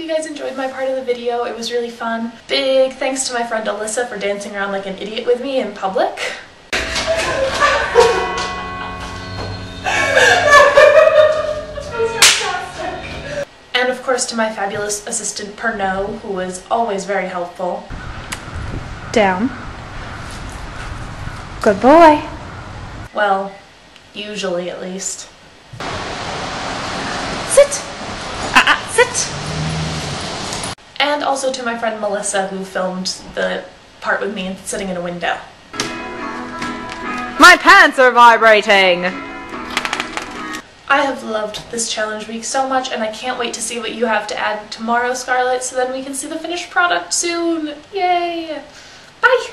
guys enjoyed my part of the video. It was really fun. Big thanks to my friend Alyssa for dancing around like an idiot with me in public. And of course to my fabulous assistant Pernod, who was always very helpful. Down. Good boy. Well, usually at least. Sit. Sit. And also to my friend Melissa, who filmed the part with me sitting in a window. My pants are vibrating. I have loved this challenge week so much, and I can't wait to see what you have to add tomorrow, Scarlett, so then we can see the finished product soon. Yay! Bye!